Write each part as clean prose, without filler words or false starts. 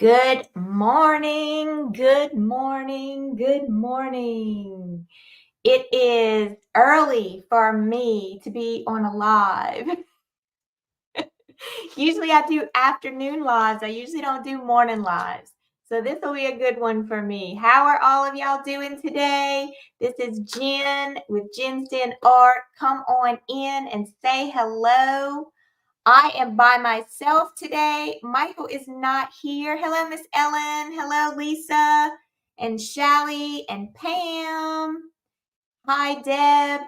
Good morning, good morning, good morning. It is early for me to be on a live. Usually I do afternoon lives. I usually don't do morning lives. So this will be a good one for me. How are all of y'all doing today? This is Jen with Jen's Den Art. Come on in and say hello. I am by myself today. Michael is not here. Hello, Miss Ellen. Hello, Lisa and Shelly and Pam. Hi, Deb.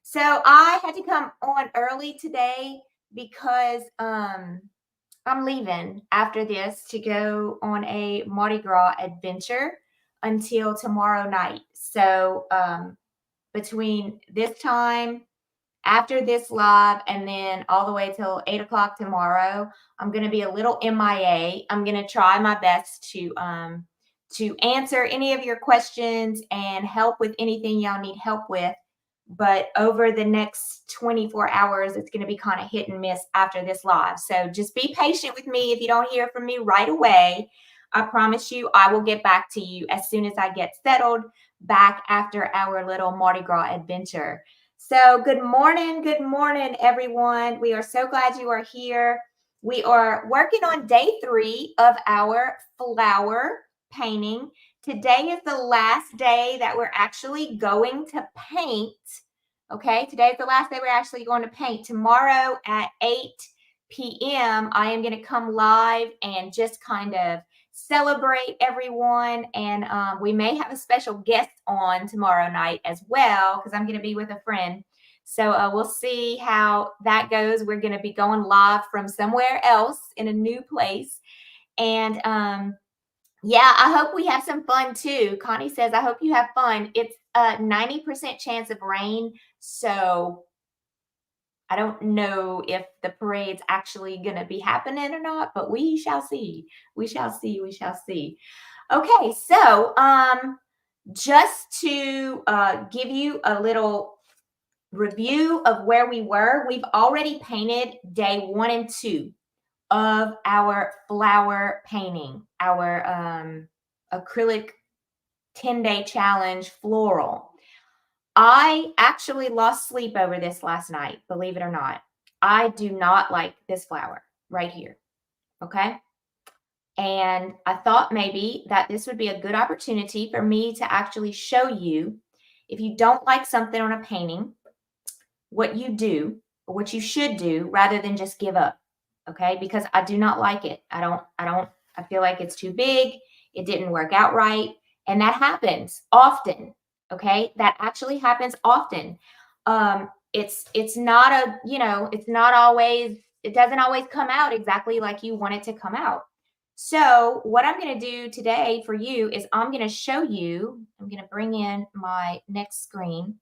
So I had to come on early today because I'm leaving after this to go on a Mardi Gras adventure until tomorrow night. So between this time after this live and then all the way till 8 o'clock tomorrow, I'm going to be a little MIA. I'm going to try my best to answer any of your questions and help with anything y'all need help with. But over the next 24 hours, it's going to be kind of hit and miss after this live. So just be patient with me if you don't hear from me right away. I promise you, I will get back to you as soon as I get settled back after our little Mardi Gras adventure. So good morning, everyone. We are so glad you are here. We are working on day 3 of our flower painting. Today is the last day that we're actually going to paint. Okay, today is the last day we're actually going to paint. Tomorrow at 8 p.m., I am going to come live and just kind of celebrate everyone. And we may have a special guest on tomorrow night as well because I'm going to be with a friend. So we'll see how that goes. We're going to be going live from somewhere else in a new place. And yeah, I hope we have some fun too. Connie says, I hope you have fun. It's a 90% chance of rain. So I don't know if the parade's actually going to be happening or not, but we shall see. We shall see. We shall see. Okay, so just to give you a little review of where we were, we've already painted day 1 and 2 of our flower painting, our acrylic 10-day challenge floral. I actually lost sleep over this last night, believe it or not. I do not like this flower right here, okay? And I thought maybe that this would be a good opportunity for me to actually show you, if you don't like something on a painting, what you do, or what you should do, rather than just give up, okay? Because I do not like it. I feel like it's too big. It didn't work out right. And that happens often, okay? That actually happens often. It's not a, it's not always, it doesn't always come out exactly like you want it to come out. So what I'm going to do today for you is I'm going to show you, I'm going to bring in my next screen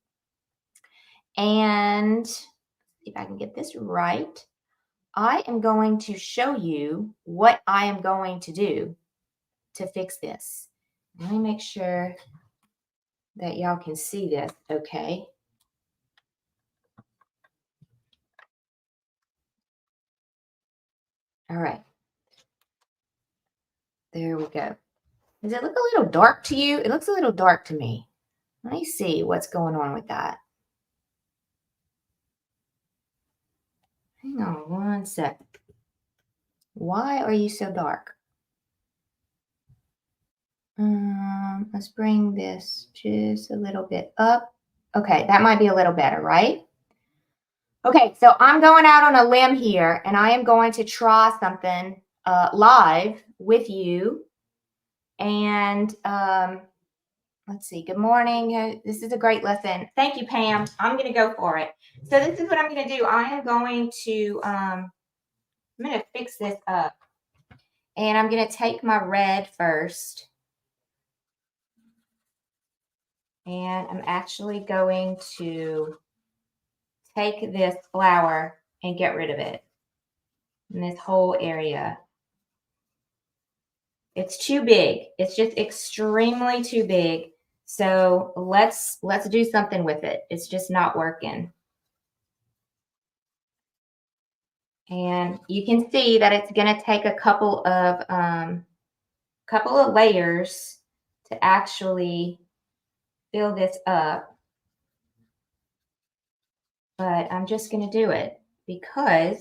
and see if I can get this right. I am going to show you what I am going to do to fix this. Let me make sure that y'all can see this, okay? All right. There we go. Does it look a little dark to you? It looks a little dark to me. Let me see what's going on with that. Hang on one sec. Why are you so dark? Let's bring this just a little bit up. Okay, that might be a little better, right? Okay, so I'm going out on a limb here, and I am going to try something live with you. And let's see. Good morning. This is a great lesson. Thank you, Pam. I'm going to go for it. So this is what I'm going to do. I am going to I'm going to fix this up, and I'm going to take my red first. And I'm actually going to take this flower and get rid of it in this whole area. It's too big. It's just extremely too big. So let's do something with it. It's just not working. And you can see that it's going to take a couple of couple of layers to actually fill this up. But I'm just going to do it because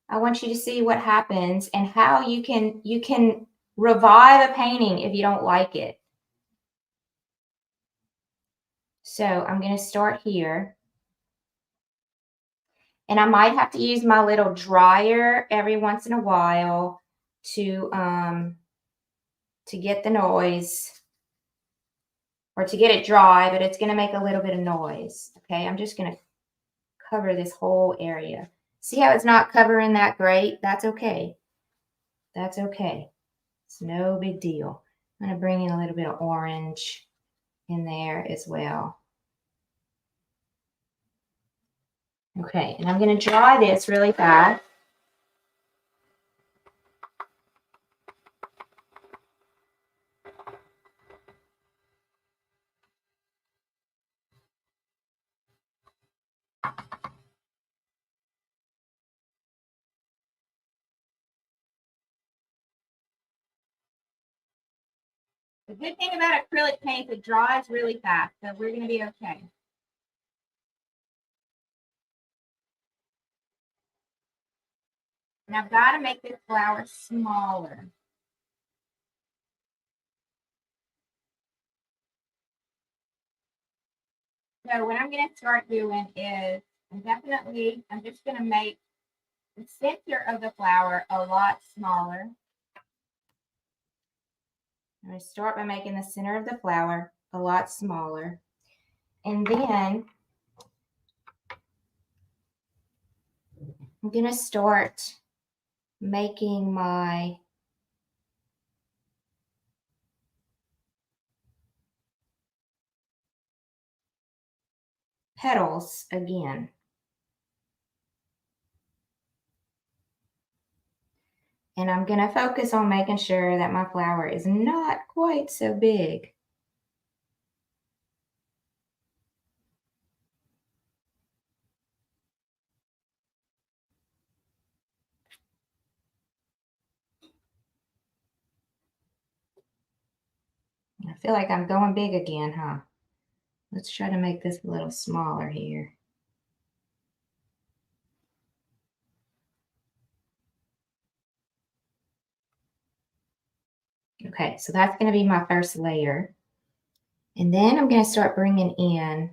I want you to see what happens and how you can revive a painting if you don't like it. So I'm going to start here. And I might have to use my little dryer every once in a while to get the noise or to get it dry, but it's going to make a little bit of noise. Okay, I'm just going to cover this whole area. See how it's not covering that great? That's okay. That's okay. It's no big deal. I'm going to bring in a little bit of orange in there as well. Okay, and I'm going to dry this really fast. The good thing about acrylic paint, it dries really fast, so we're going to be okay. And I've got to make this flower smaller. So what I'm going to start doing is I'm just going to make the center of the flower a lot smaller. I'm going to start by making the center of the flower a lot smaller. And then I'm going to start making my petals again. And I'm going to focus on making sure that my flower is not quite so big. I feel like I'm going big again, huh? Let's try to make this a little smaller here. Okay, so that's going to be my first layer. And then I'm going to start bringing in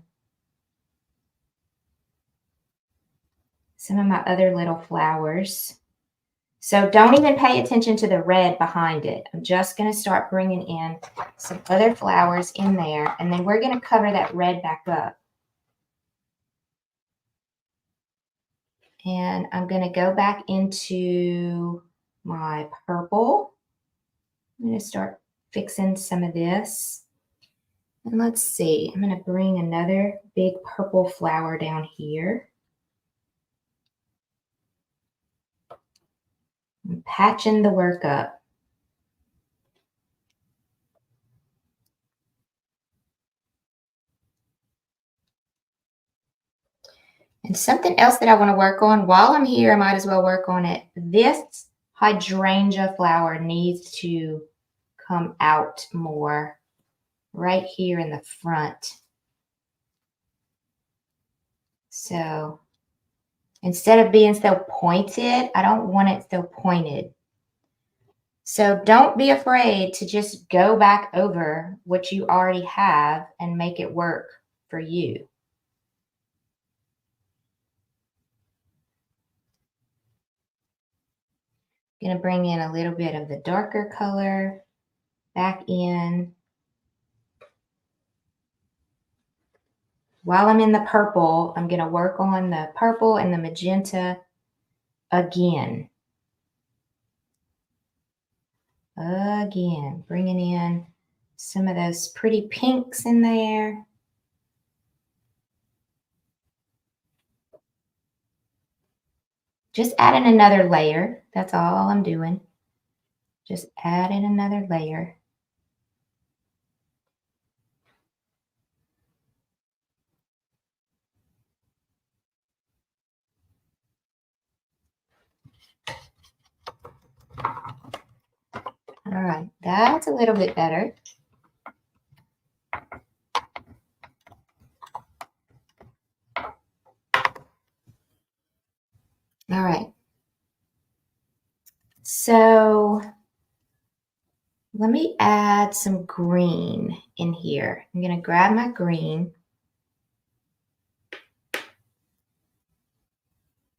some of my other little flowers. So don't even pay attention to the red behind it. I'm just going to start bringing in some other flowers in there, and then we're going to cover that red back up. And I'm going to go back into my purple. I'm going to start fixing some of this. And let's see, I'm going to bring another big purple flower down here. I'm patching the work up. And something else that I want to work on while I'm here, I might as well work on it. This hydrangea flower needs to come out more right here in the front. So instead of being so pointed, I don't want it so pointed. So don't be afraid to just go back over what you already have and make it work for you. I'm going to bring in a little bit of the darker color back in. While I'm in the purple, I'm going to work on the purple and the magenta again. Again, bringing in some of those pretty pinks in there. Just adding another layer. That's all I'm doing. Just adding another layer. All right, that's a little bit better. All right. So let me add some green in here. I'm going to grab my green.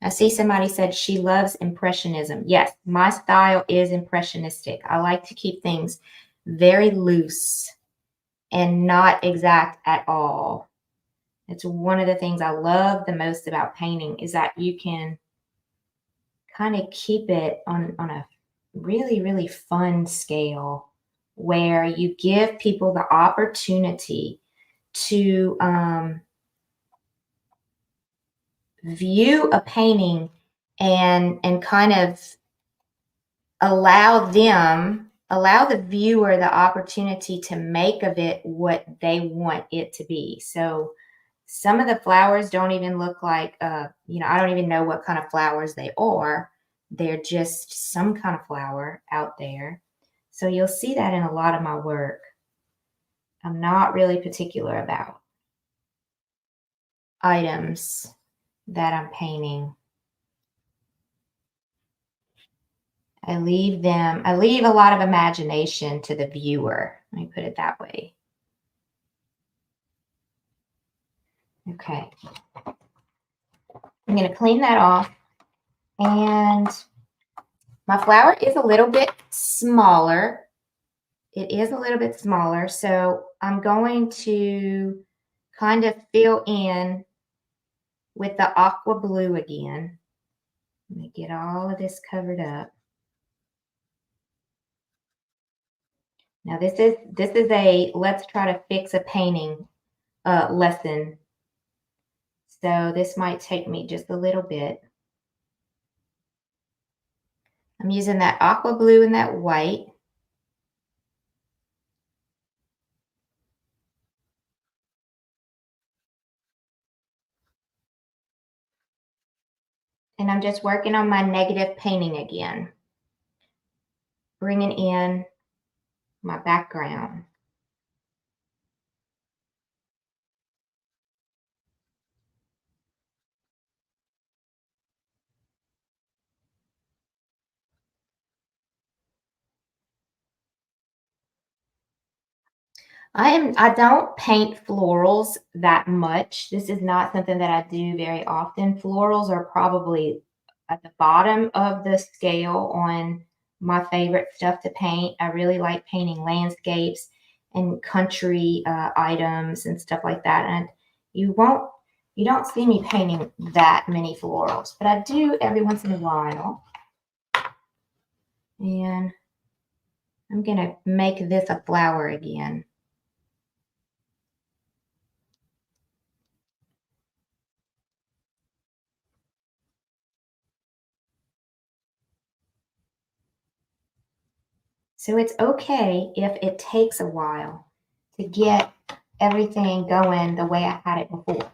I see somebody said she loves Impressionism. Yes, my style is impressionistic. I like to keep things very loose and not exact at all. It's one of the things I love the most about painting is that you can kind of keep it on a really, really fun scale where you give people the opportunity to view a painting and kind of allow the viewer the opportunity to make of it what they want it to be. So some of the flowers don't even look like, I don't even know what kind of flowers they are. They're just some kind of flower out there. So you'll see that in a lot of my work. I'm not really particular about items that I'm painting. I leave a lot of imagination to the viewer. Let me put it that way. Okay. I'm going to clean that off. And my flower is a little bit smaller. It is a little bit smaller. So I'm going to kind of fill in with the aqua blue again. Let me get all of this covered up. Now this is a let's try to fix a painting lesson. So this might take me just a little bit. I'm using that aqua blue and that white. And I'm just working on my negative painting again. Bringing in my background. I don't paint florals that much. This is not something that I do very often. Florals are probably at the bottom of the scale on my favorite stuff to paint. I really like painting landscapes and country items and stuff like that. And you don't see me painting that many florals, but I do every once in a while. And I'm gonna make this a flower again. So it's okay if it takes a while to get everything going the way I had it before.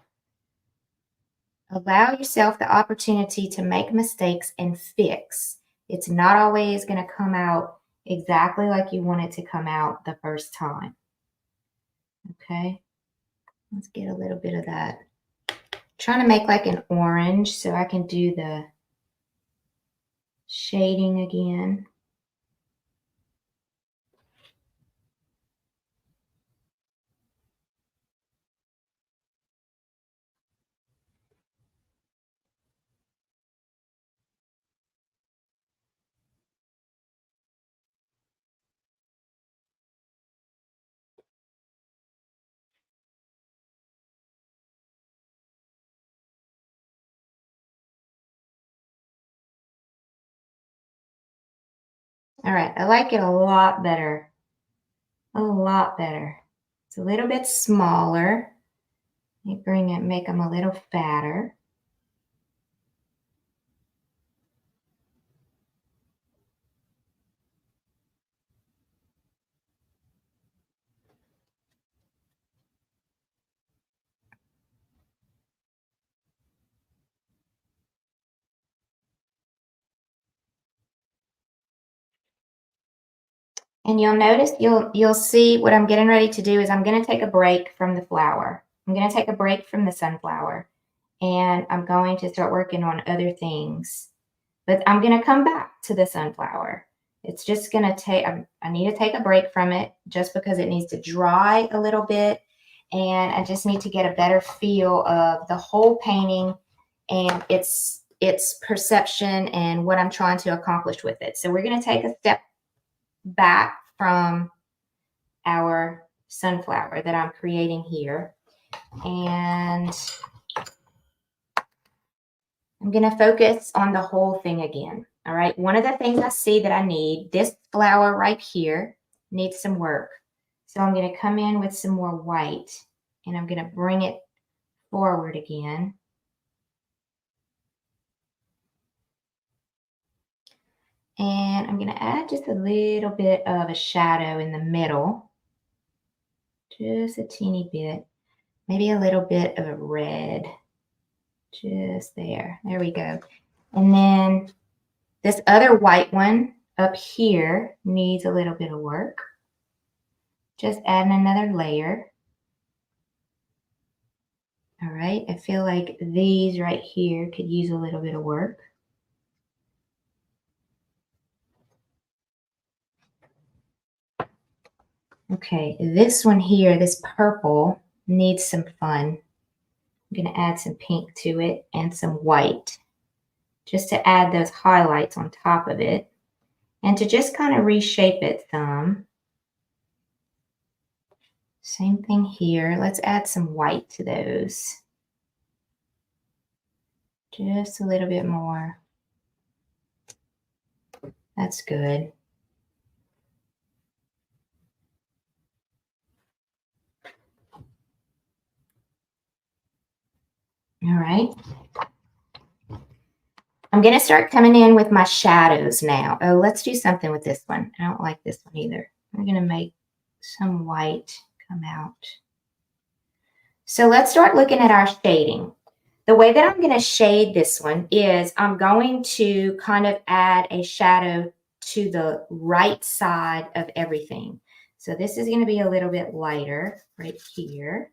Allow yourself the opportunity to make mistakes and fix. It's not always going to come out exactly like you want it to come out the first time. Okay, let's get a little bit of that. I'm trying to make like an orange so I can do the shading again. All right, I like it a lot better. A lot better. It's a little bit smaller. Let me make them a little fatter. And you'll notice, you'll see what I'm getting ready to do is I'm going to take a break from the flower. I'm going to take a break from the sunflower, and I'm going to start working on other things. But I'm going to come back to the sunflower. It's just going to take, I need to take a break from it just because it needs to dry a little bit. And I just need to get a better feel of the whole painting and its perception and what I'm trying to accomplish with it. So we're going to take a step back from our sunflower that I'm creating here. And I'm going to focus on the whole thing again. All right. One of the things I see that I need, this flower right here needs some work. So I'm going to come in with some more white and I'm going to bring it forward again. And I'm going to add just a little bit of a shadow in the middle. Just a teeny bit. Maybe a little bit of a red. Just there. There we go. And then this other white one up here needs a little bit of work. Just adding another layer. All right, I feel like these right here could use a little bit of work. Okay, this one here, this purple, needs some fun. I'm going to add some pink to it and some white just to add those highlights on top of it and to just kind of reshape it some. Same thing here. Let's add some white to those. Just a little bit more. That's good. All right. I'm going to start coming in with my shadows now. Oh, let's do something with this one. I don't like this one either. I'm going to make some white come out. So let's start looking at our shading. The way that I'm going to shade this one is I'm going to kind of add a shadow to the right side of everything. So this is going to be a little bit lighter right here.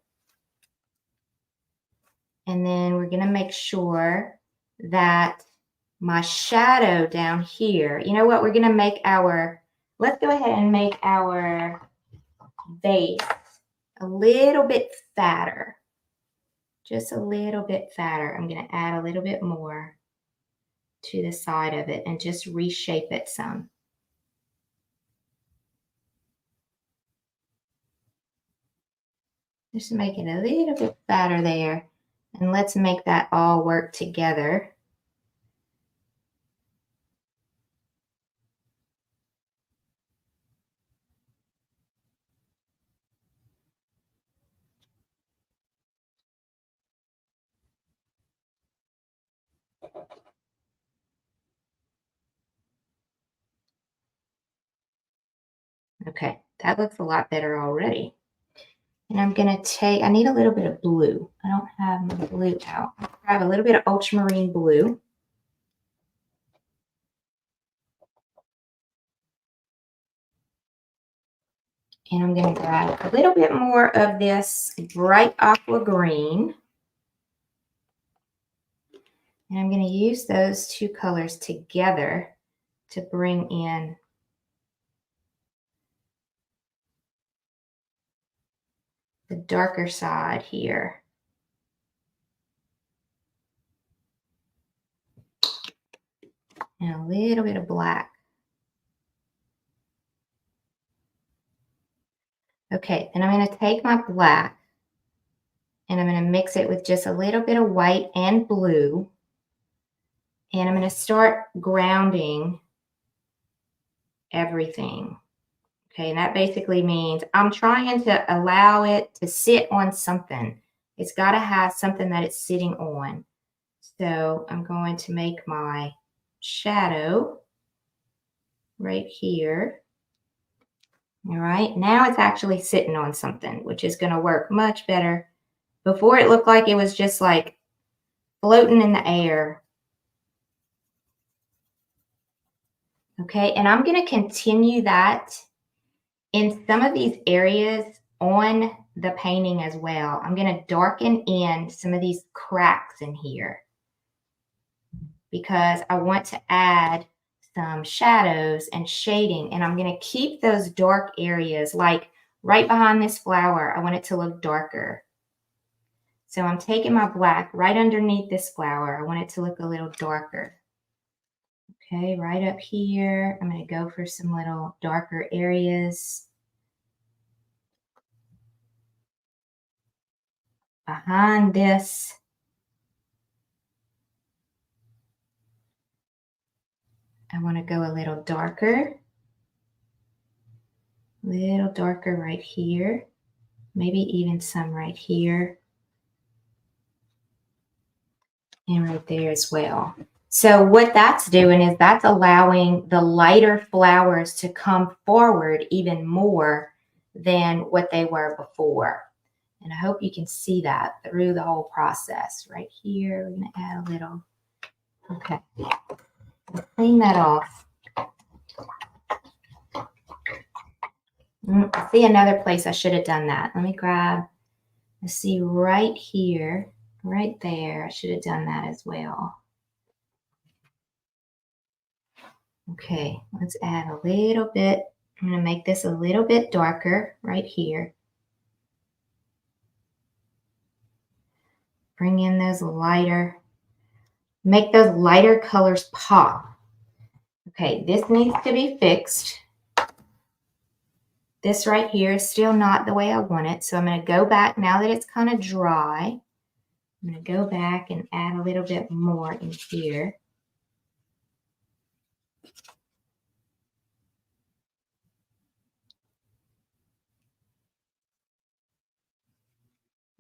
And then we're going to make sure that my shadow down here, you know what, we're going to make our, let's go ahead and make our base a little bit fatter. Just a little bit fatter. I'm going to add a little bit more to the side of it and just reshape it some. Just make it a little bit fatter there. And let's make that all work together. Okay, that looks a lot better already. And I'm going to take, I need a little bit of blue. I don't have my blue out. I have a little bit of ultramarine blue. And I'm going to grab a little bit more of this bright aqua green. And I'm going to use those two colors together to bring in the darker side here. And a little bit of black. Okay, and I'm going to take my black and I'm going to mix it with just a little bit of white and blue. And I'm going to start grounding everything. Okay, and that basically means I'm trying to allow it to sit on something. It's got to have something that it's sitting on. So I'm going to make my shadow right here. All right, now it's actually sitting on something, which is going to work much better. Before it looked like it was just like floating in the air. Okay, and I'm going to continue that in some of these areas on the painting as well, I'm going to darken in some of these cracks in here because I want to add some shadows and shading, and I'm going to keep those dark areas, like right behind this flower. I want it to look darker. So I'm taking my black right underneath this flower. I want it to look a little darker. Okay, right up here, I'm going to go for some little darker areas. Behind this, I want to go a little darker right here, maybe even some right here and right there as well. So what that's doing is that's allowing the lighter flowers to come forward even more than what they were before. And I hope you can see that through the whole process. Right here, we're going to add a little. Okay, clean that off. I see another place I should have done that. Let me grab, let's see, right here, right there. I should have done that as well. Okay, let's add a little bit. I'm going to make this a little bit darker right here. Bring in those lighter, make those lighter colors pop. Okay, this needs to be fixed. This right here is still not the way I want it. So I'm going to go back now that it's kind of dry. I'm going to go back and add a little bit more in here.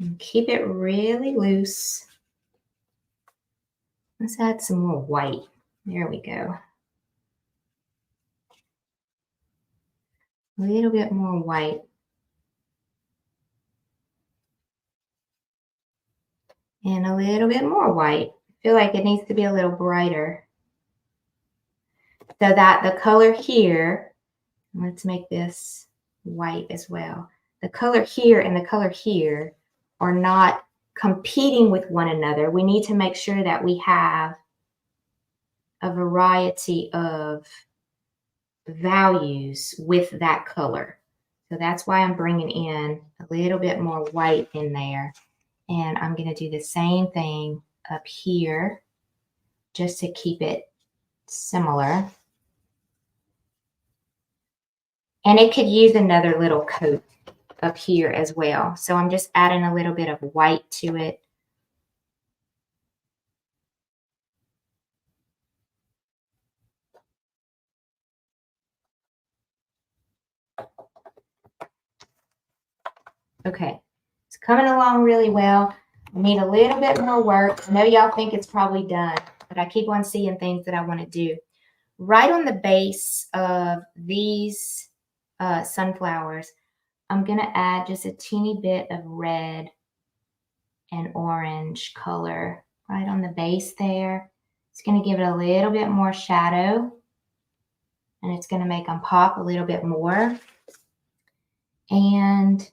And keep it really loose. Let's add some more white. There we go. A little bit more white. And a little bit more white. I feel like it needs to be a little brighter. So that the color here, let's make this white as well. The color here and the color here are not competing with one another. We need to make sure that we have a variety of values with that color. So that's why I'm bringing in a little bit more white in there. And I'm going to do the same thing up here just to keep it similar. And it could use another little coat up here as well. So I'm just adding a little bit of white to it. Okay, it's coming along really well. I need a little bit more work. I know y'all think it's probably done, but I keep on seeing things that I want to do. Right on the base of these sunflowers, I'm going to add just a teeny bit of red and orange color right on the base there. It's going to give it a little bit more shadow, and it's going to make them pop a little bit more. And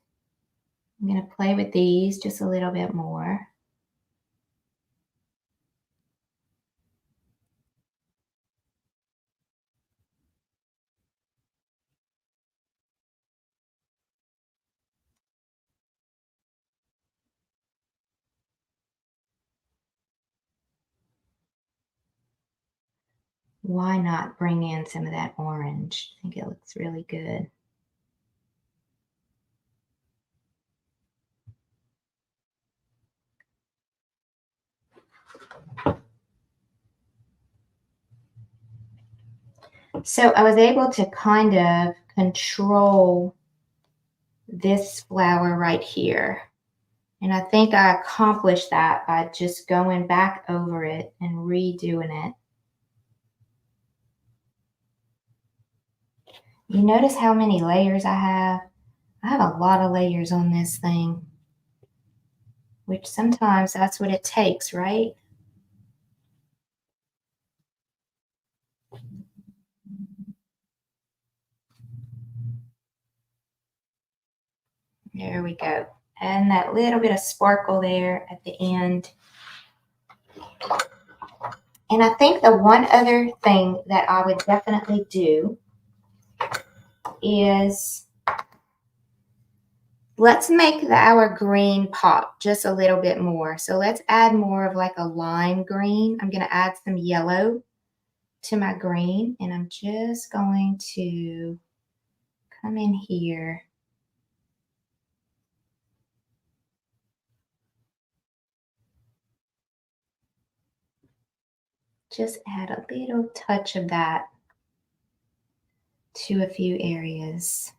I'm going to play with these just a little bit more. Why not bring in some of that orange? I think it looks really good. So I was able to kind of control this flower right here. And I think I accomplished that by just going back over it and redoing it. You notice how many layers I have? I have a lot of layers on this thing, which sometimes that's what it takes, right? There we go. And that little bit of sparkle there at the end. And I think the one other thing that I would definitely do is let's make our green pop just a little bit more. So let's add more of like a lime green. I'm going to add some yellow to my green, and I'm just going to come in here. Just add a little touch of that to a few areas.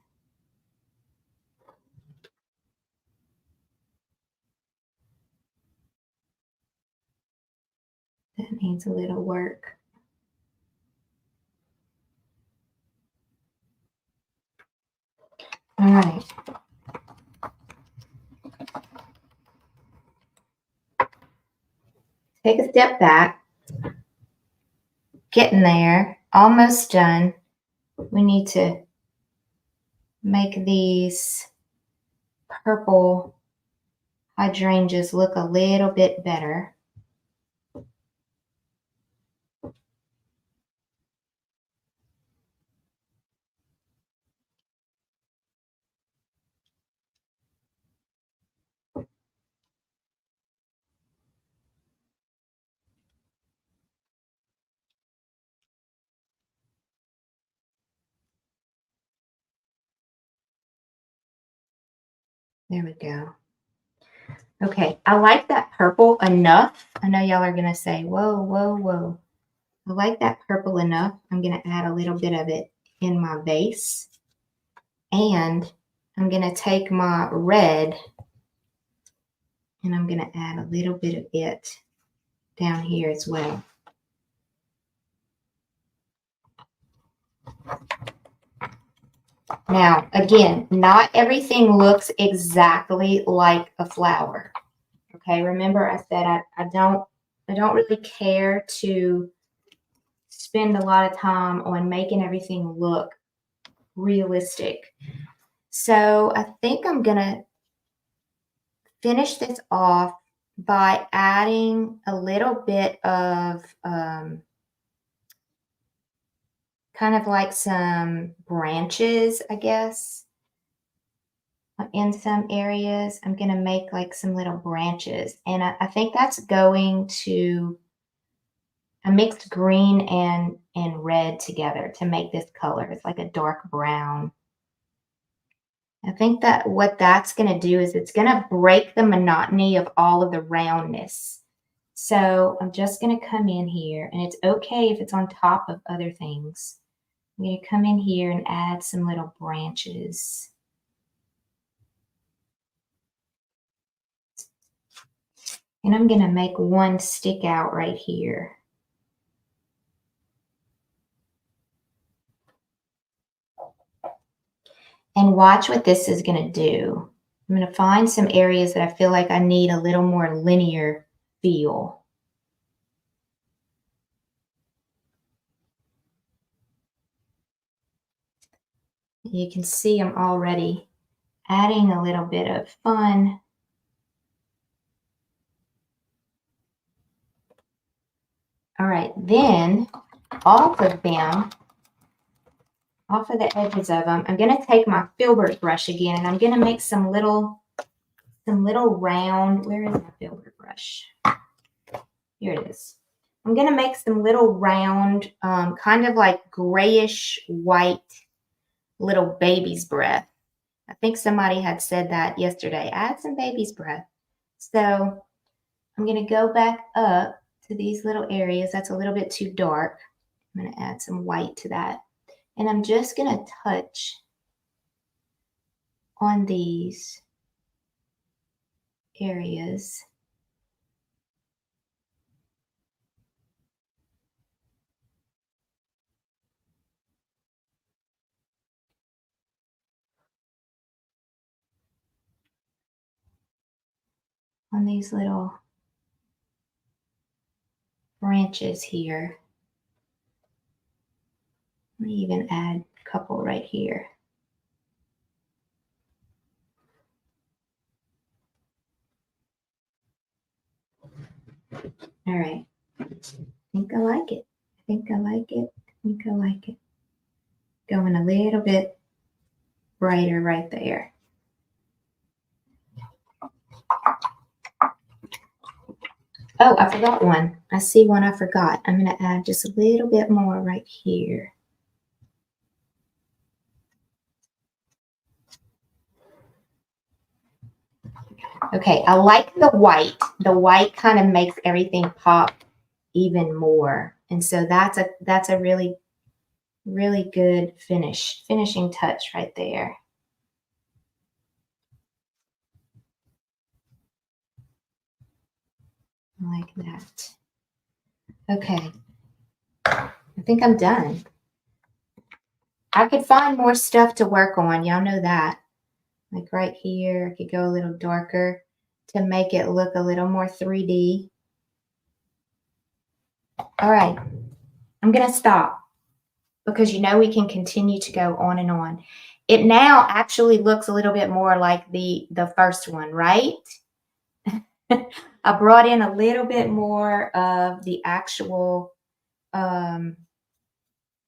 That needs a little work. All right. Take a step back. Getting there. Almost done. We need to make these purple hydrangeas look a little bit better. There we go. Okay, I like that purple enough. I know y'all are going to say, whoa, whoa, whoa. I like that purple enough. I'm going to add a little bit of it in my base. And I'm going to take my red and I'm going to add a little bit of it down here as well. Now, again, not everything looks exactly like a flower. Okay, remember I said I don't really care to spend a lot of time on making everything look realistic. So I think I'm gonna finish this off by adding a little bit of kind of like some branches, I guess. In some areas, I'm going to make like some little branches. And I think that's going to, I mixed green and red together to make this color. It's like a dark brown. I think that what that's going to do is it's going to break the monotony of all of the roundness. So I'm just going to come in here, and it's okay if it's on top of other things. I'm going to come in here and add some little branches. And I'm going to make one stick out right here. And watch what this is going to do. I'm going to find some areas that I feel like I need a little more linear feel. You can see I'm already adding a little bit of fun. All right, then off of them, off of the edges of them, I'm going to take my filbert brush again, and I'm going to make some little round, where is my filbert brush? Here it is. I'm going to make some little round, kind of like grayish white little baby's breath. I think somebody had said that yesterday. Add some baby's breath. So I'm going to go back up to these little areas. That's a little bit too dark. I'm going to add some white to that. And I'm just going to touch on these areas. On these little branches here. Let me even add a couple right here. All right. I think I like it. I think I like it. I think I like it. Going a little bit brighter right there. Oh, I forgot one. I see one I forgot. I'm going to add just a little bit more right here. Okay, I like the white. The white kind of makes everything pop even more. And so that's a really, really good finishing touch right there. Like that. Okay. I think I'm done. I could find more stuff to work on. Y'all know that. Like right here, I could go a little darker to make it look a little more 3D. All right. I'm going to stop because you know we can continue to go on and on. It now actually looks a little bit more like the first one, right? I brought in a little bit more of the actual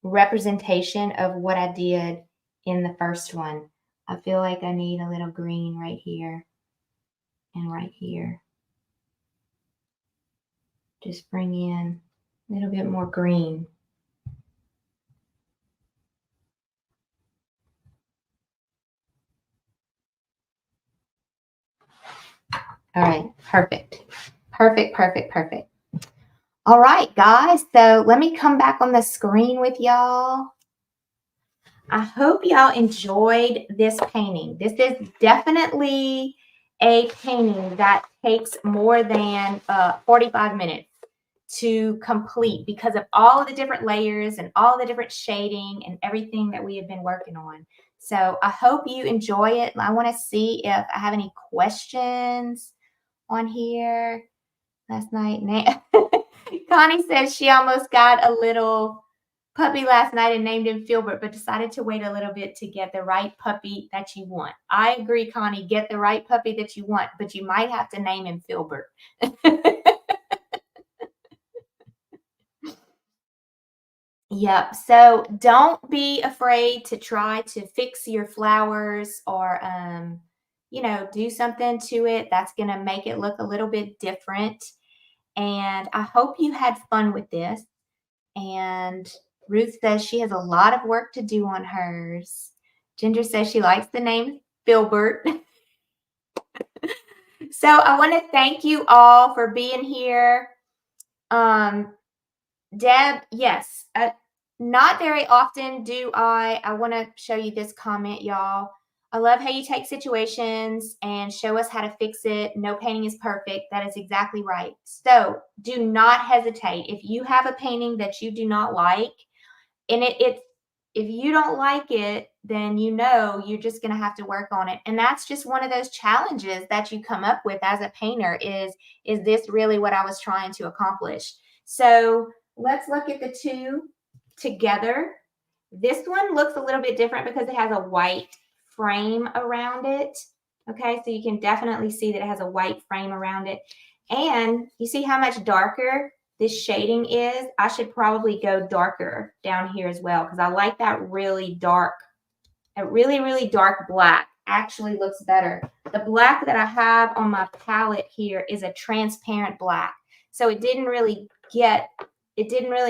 representation of what I did in the first one. I feel like I need a little green right here and right here. Just bring in a little bit more green. All right, perfect. Perfect, perfect, perfect. All right, guys, so let me come back on the screen with y'all. I hope y'all enjoyed this painting. This is definitely a painting that takes more than 45 minutes to complete because of all of the different layers and all the different shading and everything that we have been working on. So I hope you enjoy it. I want to see if I have any questions on here. Last night, Connie says she almost got a little puppy last night and named him Filbert, but decided to wait a little bit to get the right puppy that you want. I agree, Connie, get the right puppy that you want, but you might have to name him Filbert. Yep. So don't be afraid to try to fix your flowers or, do something to it that's going to make it look a little bit different. And I hope you had fun with this. And Ruth says she has a lot of work to do on hers. Ginger says she likes the name Filbert. So I want to thank you all for being here. Deb, yes, not very often do I want to show you this comment, y'all. I love how you take situations and show us how to fix it. No painting is perfect. That is exactly right. So do not hesitate. If you have a painting that you do not like, and if you don't like it, then you're just going to have to work on it. And that's just one of those challenges that you come up with as a painter is this really what I was trying to accomplish? So let's look at the two together. This one looks a little bit different because it has a white frame around it. Okay, so you can definitely see that it has a white frame around it. And you see how much darker this shading is? I should probably go darker down here as well because I like that really dark, a really, really dark black actually looks better. The black that I have on my palette here is a transparent black. So it didn't really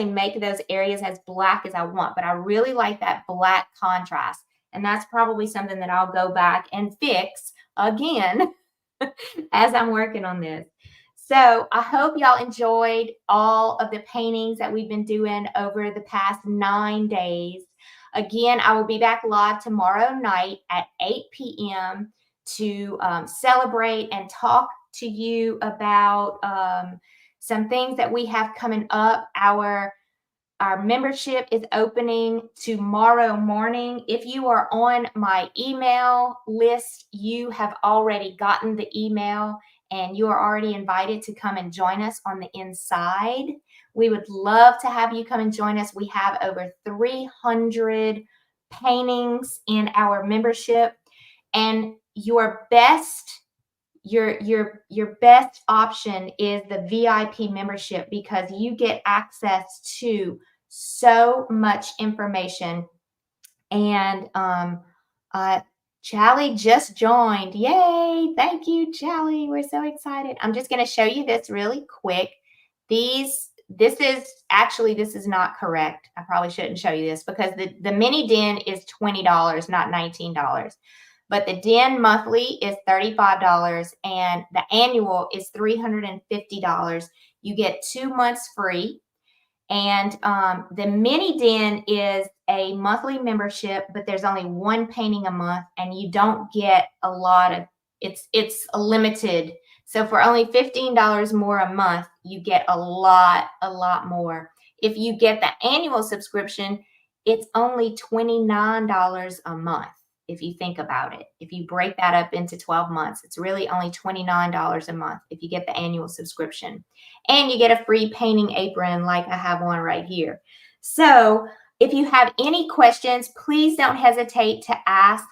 make those areas as black as I want, but I really like that black contrast. And that's probably something that I'll go back and fix again as I'm working on this. So I hope y'all enjoyed all of the paintings that we've been doing over the past 9 days. Again, I will be back live tomorrow night at 8 p.m. to celebrate and talk to you about some things that we have coming up. Our membership is opening tomorrow morning. If you are on my email list, you have already gotten the email and you are already invited to come and join us on the inside. We would love to have you come and join us. We have over 300 paintings in our membership, and your best your best option is the VIP membership because you get access to so much information. And Charlie just joined. Yay! Thank you, Charlie. We're so excited. I'm just going to show you this really quick. This is not correct. I probably shouldn't show you this because the mini den is $20, not $19. But the den monthly is $35 and the annual is $350. You get 2 months free. And the mini den is a monthly membership, but there's only one painting a month and you don't get a lot of, it's a limited. So for only $15 more a month, you get a lot more. If you get the annual subscription, it's only $29 a month. If you think about it, if you break that up into 12 months, it's really only $29 a month if you get the annual subscription. And you get a free painting apron like I have one right here. So if you have any questions, please don't hesitate to ask.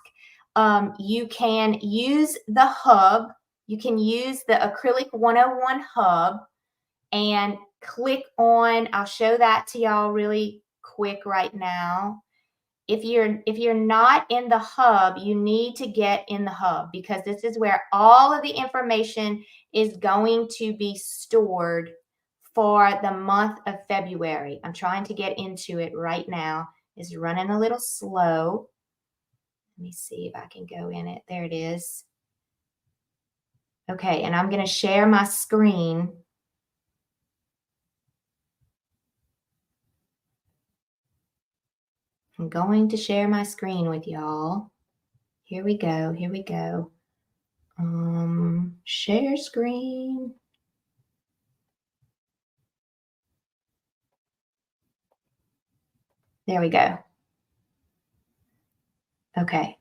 You can use the hub. You can use the Acrylic 101 hub and click on, I'll show that to y'all really quick right now. If you're not in the hub, you need to get in the hub because this is where all of the information is going to be stored for the month of February. I'm trying to get into it right now. It's running a little slow. Let me see if I can go in it. There it is. Okay, and I'm going to share my screen. I'm going to share my screen with y'all. Here we go. Here we go. Share screen. There we go. Okay.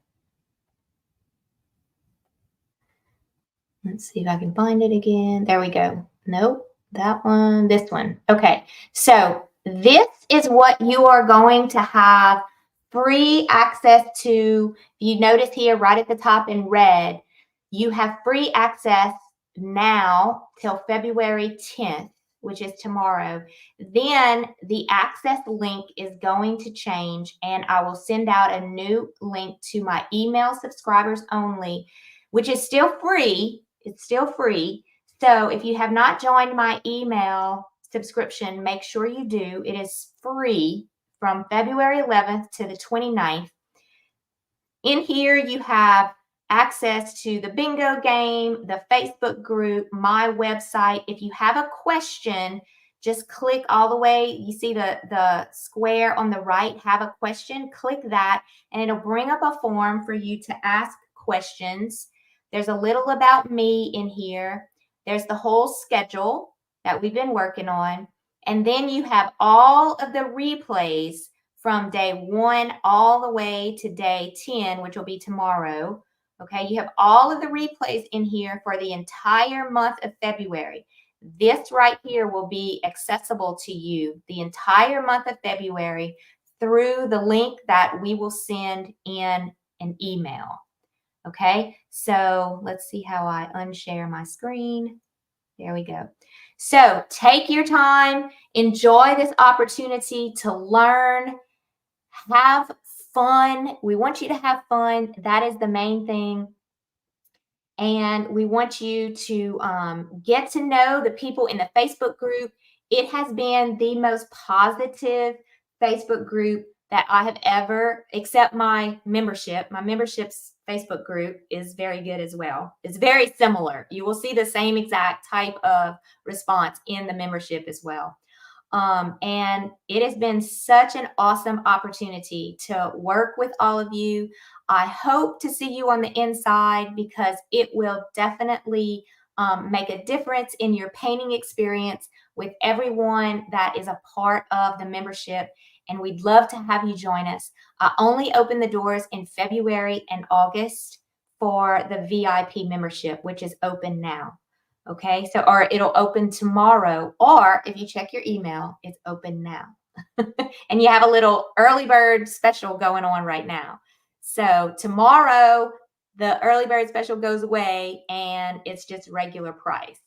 Let's see if I can find it again. There we go. Nope, that one, this one. Okay, so this is what you are going to have free access to. You notice here right at the top in red, you have free access now till February 10th, which is tomorrow. Then the access link is going to change and I will send out a new link to my email subscribers only, which is still free. It's still free. So if you have not joined my email subscription, make sure you do. It is free from February 11th to the 29th. In here, you have access to the bingo game, the Facebook group, my website. If you have a question, just click all the way. You see the square on the right, have a question, click that, and it'll bring up a form for you to ask questions. There's a little about me in here. There's the whole schedule that we've been working on. And then you have all of the replays from day 1 all the way to day 10, which will be tomorrow. Okay, you have all of the replays in here for the entire month of February. This right here will be accessible to you the entire month of February through the link that we will send in an email. Okay, so let's see how I unshare my screen. There we go. So take your time, enjoy this opportunity to learn, have fun. We want you to have fun. That is the main thing. And we want you to get to know the people in the Facebook group. It has been the most positive Facebook group that I have ever, except my membership. My membership's Facebook group is very good as well. It's very similar. You will see the same exact type of response in the membership as well. And it has been such an awesome opportunity to work with all of you. I hope to see you on the inside because it will definitely make a difference in your painting experience with everyone that is a part of the membership. And we'd love to have you join us. I only open the doors in February and August for the VIP membership, which is open now. Okay, so, or it'll open tomorrow, or if you check your email, it's open now. And you have a little early bird special going on right now. So tomorrow, the early bird special goes away and it's just regular price.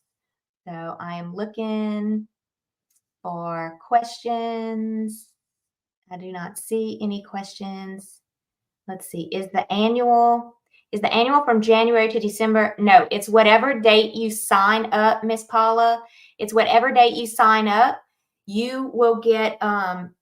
So I am looking for questions. I do not see any questions. Let's see. Is the annual from January to December? No, it's whatever date you sign up, Miss Paula. It's whatever date you sign up. You will get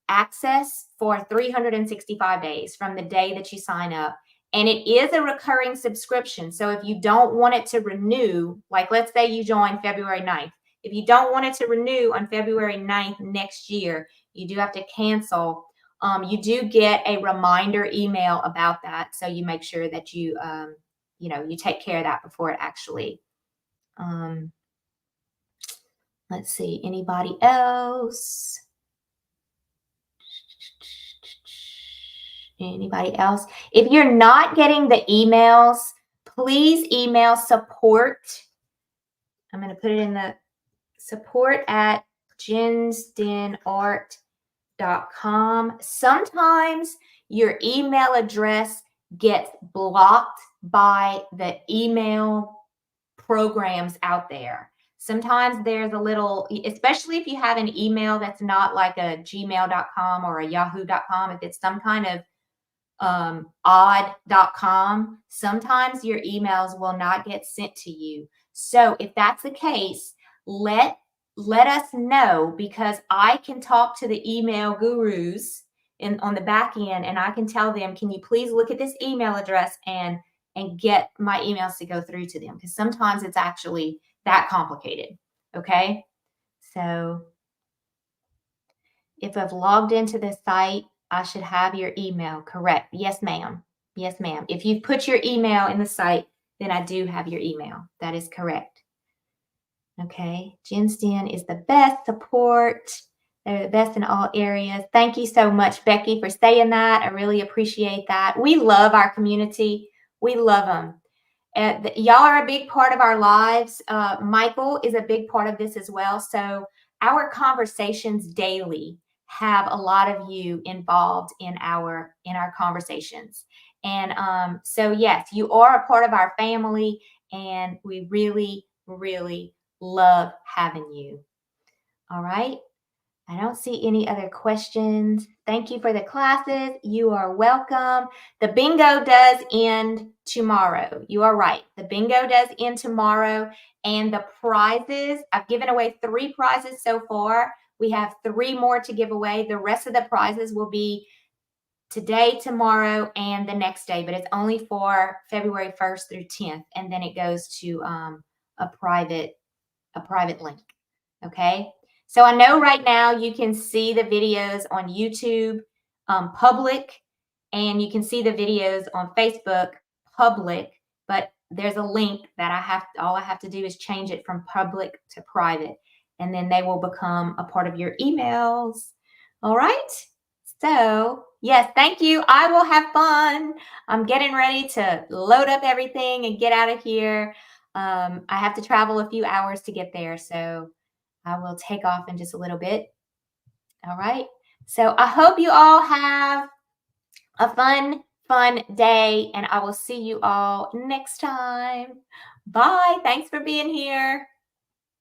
access for 365 days from the day that you sign up. And it is a recurring subscription. So if you don't want it to renew, like let's say you join February 9th. If you don't want it to renew on February 9th next year, you do have to cancel. You do get a reminder email about that. So you make sure that you take care of that before it actually. Let's see, anybody else? Anybody else? If you're not getting the emails, please email support. I'm going to put it in the support at jensdenart.com. Sometimes your email address gets blocked by the email programs out there. Sometimes there's a little, especially if you have an email that's not like a gmail.com or a yahoo.com, if it's some kind of odd.com, sometimes your emails will not get sent to you. So if that's the case, let us know, because I can talk to the email gurus on the back end, and I can tell them, can you please look at this email address and get my emails to go through to them, because sometimes it's actually that complicated. Okay, so if I've logged into this site, I should have your email. Correct. Yes, ma'am. Yes, ma'am. If you've put your email in the site, then I do have your email. That is correct. Okay. Jensden is the best support. They're the best in all areas. Thank you so much, Becky, for saying that. I really appreciate that. We love our community. We love them. Y'all are a big part of our lives. Michael is a big part of this as well. So our conversations daily have a lot of you involved in our conversations. And so yes, you are a part of our family, and we really, really love having you. All right. I don't see any other questions. Thank you for the classes. You are welcome. The bingo does end tomorrow. You are right. The bingo does end tomorrow. And the prizes, I've given away 3 prizes so far. We have 3 more to give away. The rest of the prizes will be today, tomorrow, and the next day. But it's only for February 1st through 10th. And then it goes to a private link. Okay. So I know right now you can see the videos on YouTube, public, and you can see the videos on Facebook, public, but there's a link that all I have to do is change it from public to private, and then they will become a part of your emails. All right. So yes, thank you. I will have fun. I'm getting ready to load up everything and get out of here. I have to travel a few hours to get there, so I will take off in just a little bit. All right. So I hope you all have a fun day, and I will see you all next time. Bye. Thanks for being here.